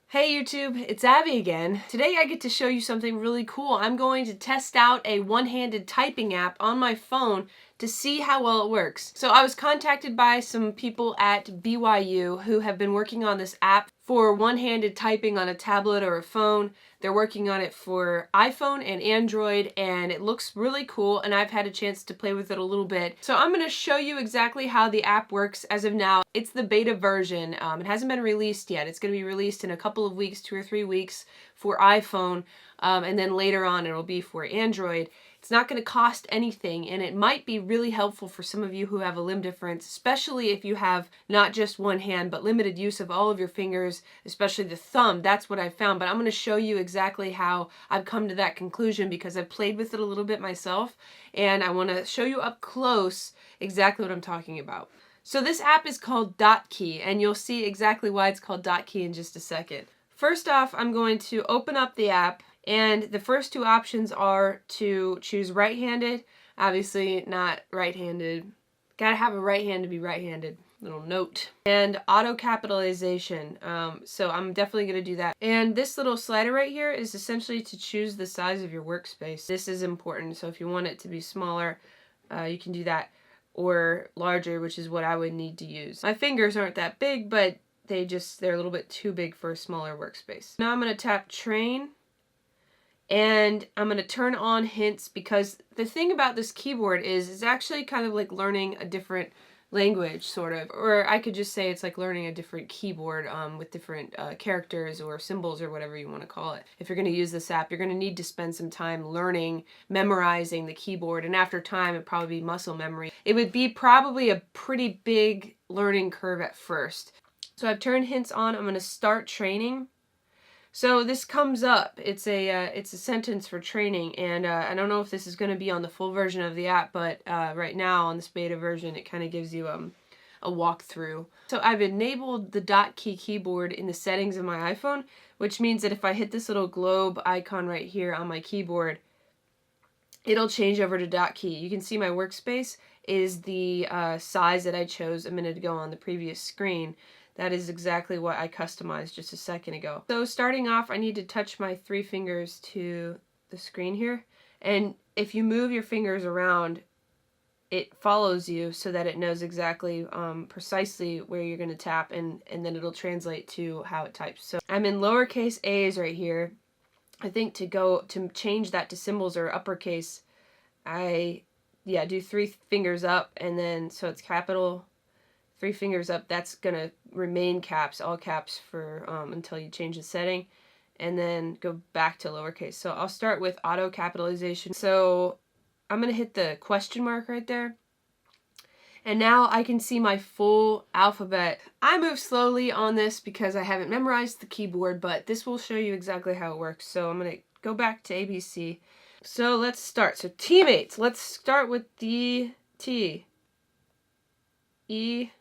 Hey YouTube, it's Abby again. Today I get to show you something really cool. I'm going to test out a one-handed typing app on my phone to see how well it works. So I was contacted by some people at BYU who have been working on this app for one-handed typing on a tablet or a phone. They're working on it for iPhone and Android, and it looks really cool, and I've had a chance to play with it a little bit. So I'm going to show you exactly how the app works as of now. It's the beta version. It hasn't been released yet. It's going to be released in a couple of weeks, 2 or 3 weeks for iPhone, and then later on it'll be for Android. It's not going to cost anything, and it might be really helpful for some of you who have a limb difference, especially if you have not just one hand, but limited use of all of your fingers, especially the thumb. That's what I found, but I'm going to show you exactly how I've come to that conclusion because I've played with it a little bit myself, and I want to show you up close exactly what I'm talking about. So this app is called DOTKey, and you'll see exactly why it's called DOTKey in just a second. First off, I'm going to open up the app, and the first two options are to choose right-handed, obviously not right-handed. Gotta have a right hand to be right-handed. Little note. And auto capitalization. So I'm definitely going to do that. And this little slider right here is essentially to choose the size of your workspace. This is important. So if you want it to be smaller, you can do that. Or larger, which is what I would need to use. My fingers aren't that big, but they're a little bit too big for a smaller workspace. Now I'm going to tap train. And I'm going to turn on hints because the thing about this keyboard is it's actually kind of like learning a different language, sort of. Or I could just say it's like learning a different keyboard with different characters or symbols or whatever you want to call it. If you're going to use this app, you're going to need to spend some time learning, memorizing the keyboard. And after time, it'd probably be muscle memory. It would be probably a pretty big learning curve at first. So I've turned hints on. I'm going to start training. So this comes up. It's a sentence for training, and I don't know if this is going to be on the full version of the app, but right now on this beta version, it kind of gives you a walkthrough. So I've enabled the DOTKey keyboard in the settings of my iPhone, which means that if I hit this little globe icon right here on my keyboard, it'll change over to DOTKey. You can see my workspace is the size that I chose a minute ago on the previous screen. That is exactly what I customized just a second ago. So starting off, I need to touch my 3 fingers to the screen here. And if you move your fingers around, it follows you so that it knows exactly precisely where you're going to tap, and then it'll translate to how it types. So I'm in lowercase a's right here. I think to change that to symbols or uppercase, I do 3 fingers up, and then so it's capital. 3 fingers up, that's gonna remain caps, all caps for until you change the setting, and then go back to lowercase. So I'll start with auto capitalization. So I'm gonna hit the question mark right there, and now I can see my full alphabet. I move slowly on this because I haven't memorized the keyboard, but this will show you exactly how it works. So I'm gonna go back to ABC. So let's start. So teammates, let's start with the T. E.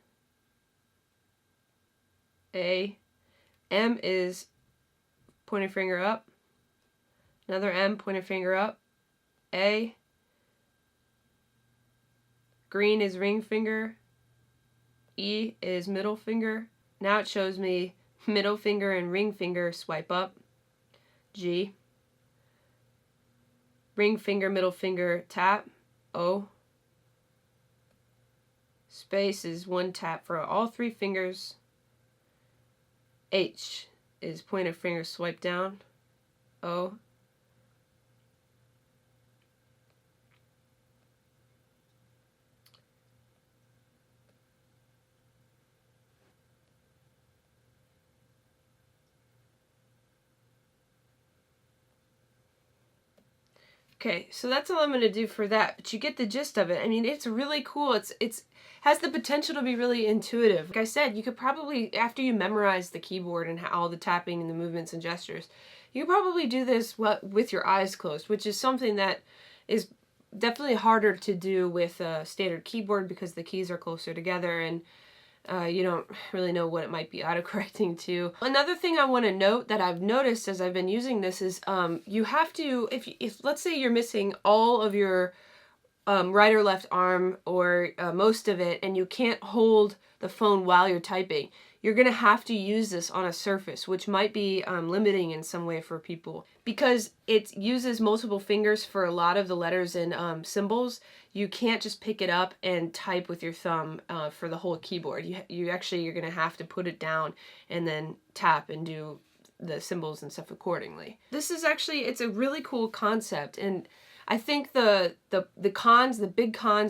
A. M is pointer finger up. Another M, pointer finger up. A. Green is ring finger. E is middle finger. Now it shows me middle finger and ring finger swipe up. G. Ring finger, middle finger tap. O. Space is 1 tap for all 3 fingers. H is pointer finger swipe down. O. Okay, so that's all I'm going to do for that, but you get the gist of it. I mean, it's really cool. It's has the potential to be really intuitive. Like I said, you could probably, after you memorize the keyboard and all the tapping and the movements and gestures, you could probably do this with your eyes closed, which is something that is definitely harder to do with a standard keyboard because the keys are closer together and you don't really know what it might be autocorrecting to. Another thing I want to note that I've noticed as I've been using this is you have to, if let's say you're missing all of your right or left arm or most of it, and you can't hold the phone while you're typing, you're going to have to use this on a surface, which might be limiting in some way for people. Because it uses multiple fingers for a lot of the letters and symbols, you can't just pick it up and type with your thumb for the whole keyboard. You're going to have to put it down and then tap and do the symbols and stuff accordingly. This is actually, it's a really cool concept, and I think the big cons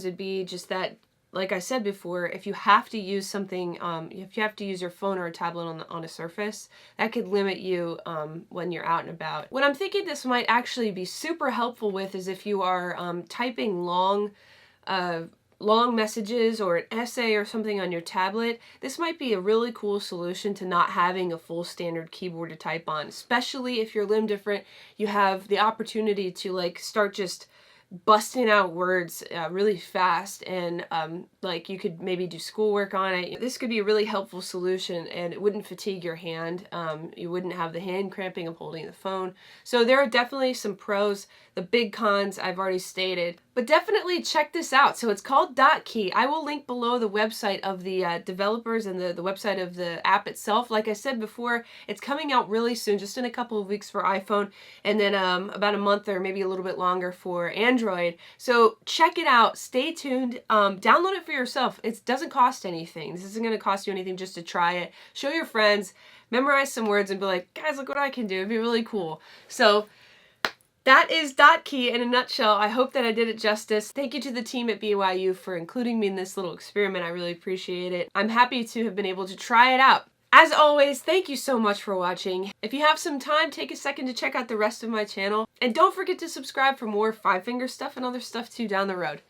would be just that, like I said before, if you have to use something, if you have to use your phone or a tablet on a surface, that could limit you when you're out and about. What I'm thinking this might actually be super helpful with is if you are typing long messages or an essay or something on your tablet. This might be a really cool solution to not having a full standard keyboard to type on, especially if you're limb different. You have the opportunity to like start just busting out words really fast, and like you could maybe do schoolwork on it. This could be a really helpful solution, and it wouldn't fatigue your hand. You wouldn't have the hand cramping of holding the phone. So there are definitely some pros. The big cons I've already stated, but definitely check this out. So it's called DOTKey. I will link below the website of the developers and the website of the app itself. Like I said before, it's coming out really soon, just in a couple of weeks for iPhone, and then about a month or maybe a little bit longer for Android. So check it out. Stay tuned. Download it for yourself. It doesn't cost anything. This isn't going to cost you anything just to try it. Show your friends, memorize some words, and be like, guys, look what I can do. It'd be really cool. So that is DOTKey in a nutshell. I hope that I did it justice. Thank you to the team at BYU for including me in this little experiment. I really appreciate it. I'm happy to have been able to try it out. As always, thank you so much for watching. If you have some time, take a second to check out the rest of my channel. And don't forget to subscribe for more five-finger stuff and other stuff too down the road.